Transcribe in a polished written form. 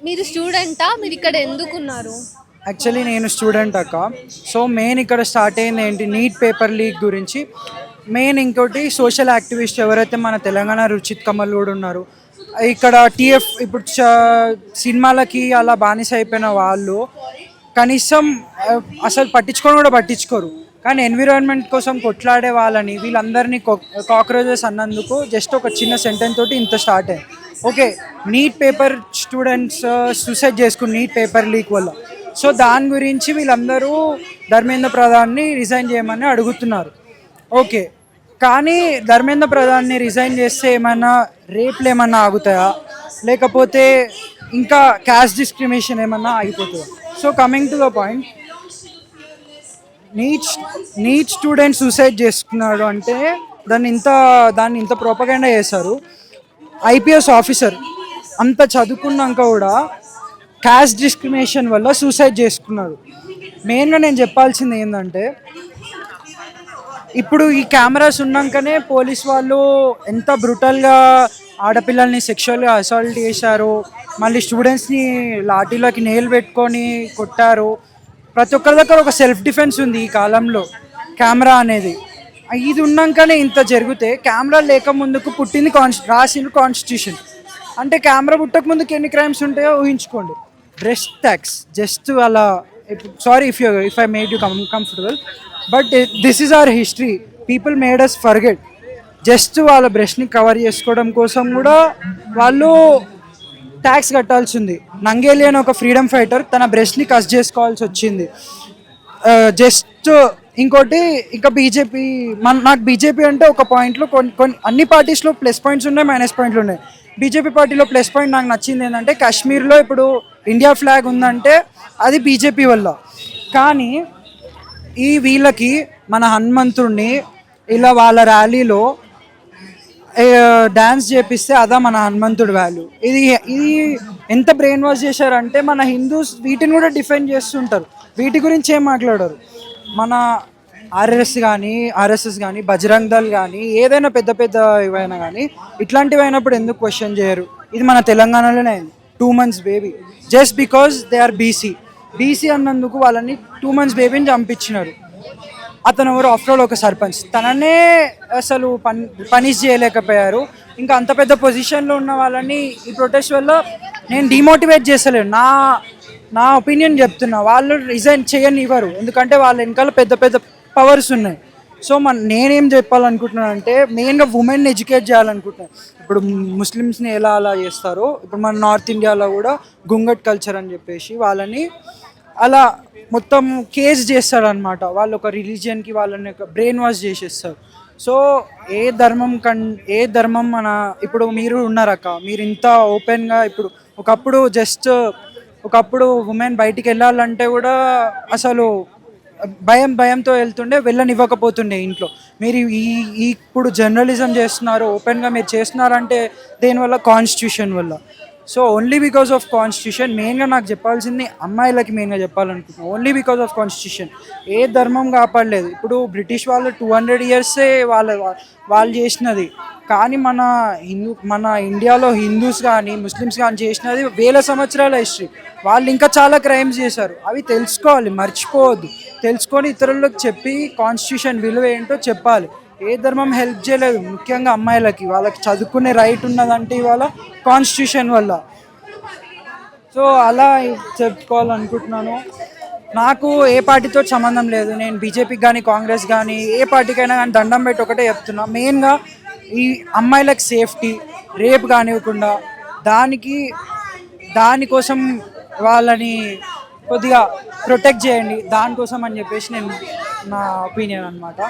మీరు స్టూడెంటా? మీరు ఇక్కడ ఎందుకున్నారు? యాక్చువల్లీ నేను స్టూడెంట్ అక్క. సో మెయిన్ ఇక్కడ స్టార్ట్ అయింది ఏంటి, నీట్ పేపర్ లీక్ గురించి. మెయిన్ ఇంకోటి సోషల్ యాక్టివిస్ట్ ఎవరైతే మన తెలంగాణ రుచిత్ కమల్ కూడా ఉన్నారు. ఇక్కడ టీఎఫ్ ఇప్పుడు సినిమాలకి అలా బానిస అయిపోయిన వాళ్ళు కనీసం అసలు పట్టించుకొని కూడా పట్టించుకోరు. కానీ ఎన్విరాన్మెంట్ కోసం కొట్లాడే వాళ్ళని వీళ్ళందరినీ కాక్రోచెస్ అన్నందుకు జస్ట్ ఒక చిన్న సెంటెన్స్ తోటి ఇంత స్టార్ట్ అయ్యింది. Okay, neat paper students suicide చేసుకుని నీట్ పేపర్ లీక్ వల్ల. సో దాని గురించి వీళ్ళందరూ ధర్మేంద్ర ప్రధాన్ని రిజైన్ చేయమని అడుగుతున్నారు. ఓకే, కానీ ధర్మేంద్ర ప్రధాన్ని రిజైన్ చేస్తే ఏమైనా రేపులు ఏమన్నా ఆగుతాయా, లేకపోతే ఇంకా క్యాస్ట్ డిస్క్రిమినేషన్ ఏమన్నా ఆగిపోతుందా? So coming to the point, NEET student suicide చేసుకున్నాడు అంటే దాన్ని ఇంత ప్రోపగండా చేశారు. ఐపీఎస్ ఆఫీసర్ అంత చదువుకున్నాక కూడా క్యాస్ట్ డిస్క్రిమినేషన్ వల్ల సూసైడ్ చేసుకున్నాడు. మెయిన్గా నేను చెప్పాల్సింది ఏంటంటే, ఇప్పుడు ఈ కెమెరాస్ ఉన్నాకనే పోలీస్ వాళ్ళు ఎంత బ్రూటల్గా ఆడపిల్లల్ని సెక్షువల్గా అసాల్ట్ చేశారు, మళ్ళీ స్టూడెంట్స్ని లాఠీలకి నేలు పెట్టుకొని కొట్టారు. ప్రతి ఒక్కరి దగ్గర ఒక సెల్ఫ్ డిఫెన్స్ ఉంది ఈ కాలంలో. కెమెరా అనేది ఇది ఉన్నాకనే ఇంత జరిగితే, కెమెరా లేక ముందుకు పుట్టింది రాసిన కాన్స్టిట్యూషన్. అంటే కెమెరా పుట్టక ముందుకు ఎన్ని క్రైమ్స్ ఉంటాయో ఊహించుకోండి. బ్రెస్ట్ ట్యాక్స్ జస్ట్ అలా, sorry if I made you comfortable, but this is our history. People made us forget. Just వాళ్ళ బ్రెస్ట్ని కవర్ చేసుకోవడం కోసం కూడా వాళ్ళు ట్యాక్స్ కట్టాల్సింది. నంగేలి అని ఒక ఫ్రీడమ్ ఫైటర్ తన బ్రెస్ట్ని కస్ చేసుకోవాల్సి వచ్చింది. జస్ట్ ఇంకోటి, ఇంకా బీజేపీ, నాకు బీజేపీ అంటే ఒక పాయింట్లో కొన్ని అన్ని పార్టీస్లో ప్లస్ పాయింట్స్ ఉన్నాయి, మైనస్ పాయింట్లు ఉన్నాయి. బీజేపీ పార్టీలో ప్లస్ పాయింట్ నాకు నచ్చింది ఏంటంటే, కాశ్మీర్లో ఇప్పుడు ఇండియా ఫ్లాగ్ ఉందంటే అది బీజేపీ వల్ల. కానీ వీళ్ళకి మన హనుమంతుడిని ఇలా వాళ్ళ ర్యాలీలో డ్యాన్స్ చేపిస్తే అదా మన హనుమంతుడి వాల్యూ. ఇది ఎంత బ్రెయిన్ వాష్ చేశారంటే, మన హిందూస్ వీటిని కూడా డిఫెండ్ చేస్తుంటారు, వీటి గురించి ఏం మాట్లాడరు. మన ఆర్ఎస్ఎస్ కానీ బజరంగ్ దళ్ కానీ ఏదైనా పెద్ద పెద్ద ఇవైనా కానీ ఇట్లాంటివి అయినప్పుడు ఎందుకు క్వశ్చన్ చేయరు? ఇది మన తెలంగాణలోనే అయింది. 2 months baby just because they are BC అన్నందుకు వాళ్ళని 2 months బేబీని చంపించినారు. అతను ఎవరు, ఆఫ్టర్ ఆల్ ఒక సర్పంచ్, తననే అసలు పనిష్ చేయలేకపోయారు. ఇంకా అంత పెద్ద పొజిషన్లో ఉన్న వాళ్ళని ఈ ప్రొటెస్ట్ వల్ల నేను డిమోటివేట్ చేస్తలేను, నా ఒపీనియన్ చెప్తున్నా. వాళ్ళు రిజైన్ చేయనివ్వరు, ఎందుకంటే వాళ్ళ వెనకాల పెద్ద పెద్ద పవర్స్ ఉన్నాయి. సో నేనేం చెప్పాలనుకుంటున్నాను అంటే, మెయిన్గా ఉమెన్ ఎడ్యుకేట్ చేయాలనుకుంటున్నాను. ఇప్పుడు ముస్లిమ్స్ని ఎలా అలా చేస్తారో, ఇప్పుడు మన నార్త్ ఇండియాలో కూడా గుంగట్ కల్చర్ అని చెప్పేసి వాళ్ళని అలా మొత్తం కేజ్ చేస్తారనమాట. వాళ్ళు ఒక రిలీజియన్కి వాళ్ళని బ్రెయిన్ వాష్ చేసేస్తారు. సో ఏ ధర్మం మన, ఇప్పుడు మీరు ఉన్నారక్క, మీరు ఇంత ఓపెన్గా, ఇప్పుడు ఒకప్పుడు ఉమెన్ బయటికి వెళ్ళాలంటే కూడా అసలు భయంతో వెళ్తుండే, వెళ్ళనివ్వకపోతుండే ఇంట్లో. మీరు ఇప్పుడు జర్నలిజం చేస్తున్నారు, ఓపెన్గా మీరు చేస్తున్నారంటే దేనివల్ల? కాన్స్టిట్యూషన్ వల్ల. So only because of constitution. మెయిన్గా నాకు చెప్పాల్సింది అమ్మాయిలకి మెయిన్గా చెప్పాలనుకుంటున్నాను, ఓన్లీ బికాస్ ఆఫ్ కాన్స్టిట్యూషన్. ఏ ధర్మం కాపాడలేదు. ఇప్పుడు బ్రిటిష్ వాళ్ళు 200 yearsే వాళ్ళు చేసినది, కానీ మన ఇండియాలో హిందూస్ కానీ ముస్లిమ్స్ కానీ చేసినది వేల సంవత్సరాల హిస్టరీ. వాళ్ళు ఇంకా చాలా క్రైమ్స్ చేశారు, అవి తెలుసుకోవాలి, మర్చిపోవద్దు. తెలుసుకొని ఇతరులకు చెప్పి కాన్స్టిట్యూషన్ విలువ ఏంటో చెప్పాలి. ఏ ధర్మం హెల్ప్ చేయలేదు, ముఖ్యంగా అమ్మాయిలకి. వాళ్ళకి చదువుకునే రైట్ ఉన్నదంటే ఇవాళ కాన్స్టిట్యూషన్ వల్ల. సో అలా చెప్పుకోవాలనుకుంటున్నాను. నాకు ఏ పార్టీతో సంబంధం లేదు, నేను బీజేపీకి కానీ కాంగ్రెస్ కానీ ఏ పార్టీకైనా కానీ దండం పెట్టి ఒకటే చెప్తున్నా, మెయిన్గా ఈ అమ్మాయిలకు సేఫ్టీ, రేప్ కానివ్వకుండా దానికోసం వాళ్ళని కొద్దిగా ప్రొటెక్ట్ చేయండి, దానికోసం అని చెప్పేసి నేను నా ఒపీనియన్ అనమాట.